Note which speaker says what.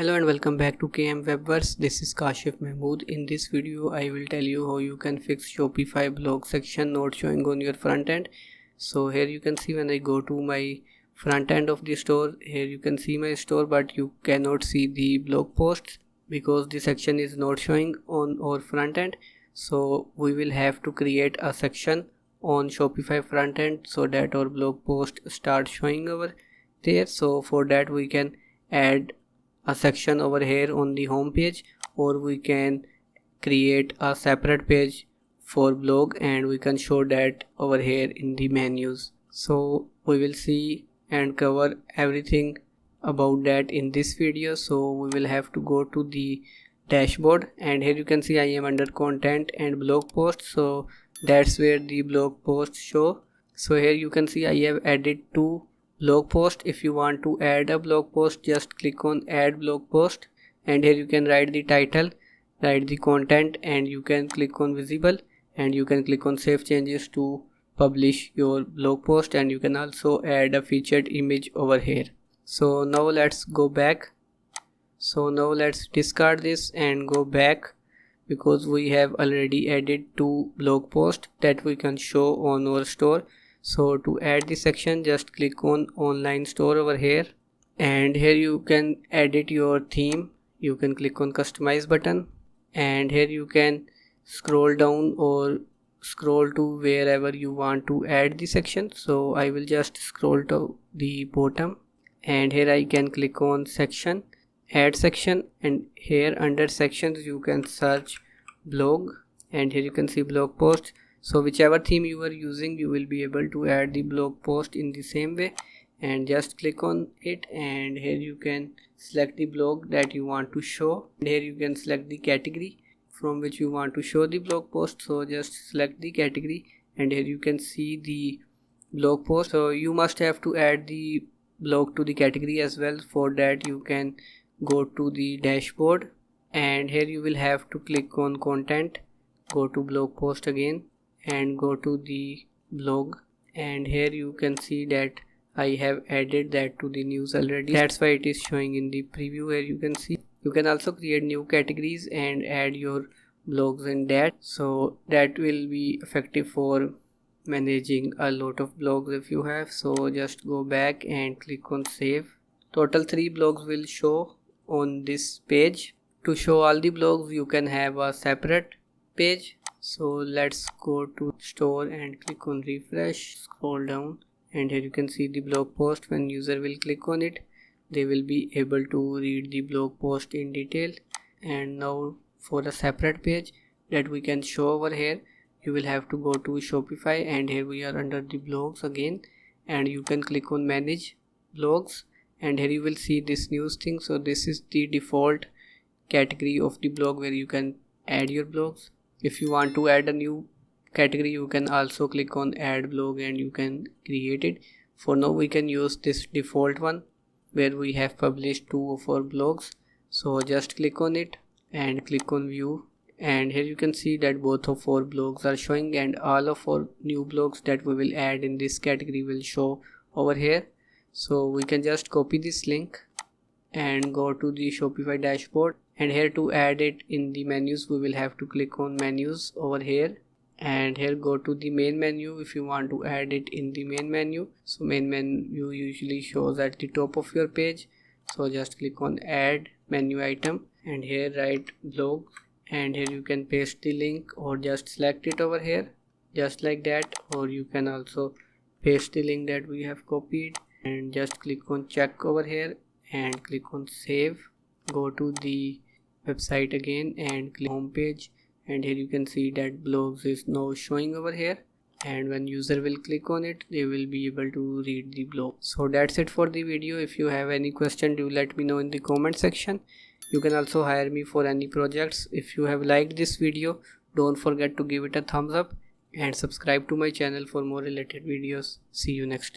Speaker 1: Hello and welcome back to KM Webverse. This is Kashif Mahmood. In this video I will tell you how you can fix Shopify blog section not showing on your front end. So here you can see when I go to my front end of the store, here you can see my store, but you cannot see the blog posts because the section is not showing on our front end. So we will have to create a section on Shopify front end so that our blog post starts showing over there. So for that we can add a section over here on the home page, or we can create a separate page for blog and we can show that over here in the menus. So we will see and cover everything about that in this video. So we will have to go to the dashboard, and here you can see I am under content and blog post, so that's where the blog posts show. So here you can see I have added two blog post. If you want to add a blog post, just click on add blog post, and here you can write the title, write the content, and you can click on visible, and you can click on save changes to publish your blog post, and you can also add a featured image over here. So now let's go back. So now let's discard this and go back, because we have already added two blog posts that we can show on our store. So to add the section, just click on online store over here, and here you can edit your theme. You can click on customize button, and here you can scroll down or scroll to wherever you want to add the section. So I will just scroll to the bottom, and here I can click on section, add section, and here under sections you can search blog, and here you can see blog posts. So whichever theme you are using, you will be able to add the blog post in the same way, and just click on it, and here you can select the blog that you want to show, and here you can select the category from which you want to show the blog post. So just select the category, and here you can see the blog post. So you must have to add the blog to the category as well. For that you can go to the dashboard, and here you will have to click on content, go to blog post again, and go to the blog, and here you can see that I have added that to the news already. That's why it is showing in the preview. Here you can see you can also create new categories and add your blogs in that, so that will be effective for managing a lot of blogs if you have. So just go back and click on save. Total 3 blogs will show on this page. To show all the blogs, you can have a separate page. So let's go to store and click on refresh, scroll down, and here you can see the blog post. When user will click on it, they will be able to read the blog post in detail. And now for a separate page that we can show over here, you will have to go to Shopify, and here we are under the blogs again, and you can click on manage blogs, and here you will see this news thing. So this is the default category of the blog where you can add your blogs. If you want to add a new category, you can also click on add blog and you can create it. For now we can use this default one where we have published 2 of our blogs. So just click on it and click on view, and here you can see that both of our blogs are showing, and all of our new blogs that we will add in this category will show over here. So we can just copy this link and go to the Shopify dashboard, and here to add it in the menus we will have to click on menus over here, and here go to the main menu if you want to add it in the main menu. So main menu usually shows at the top of your page, so just click on add menu item, and here write blog, and here you can paste the link or just select it over here just like that, or you can also paste the link that we have copied and just click on check over here and click on save. Go to the website again and click home page, and here you can see that blogs is now showing over here, and when user will click on it, they will be able to read the blog. So that's it for the video. If you have any question, do let me know in the comment section. You can also hire me for any projects. If you have liked this video, don't forget to give it a thumbs up and subscribe to my channel for more related videos. See you next time.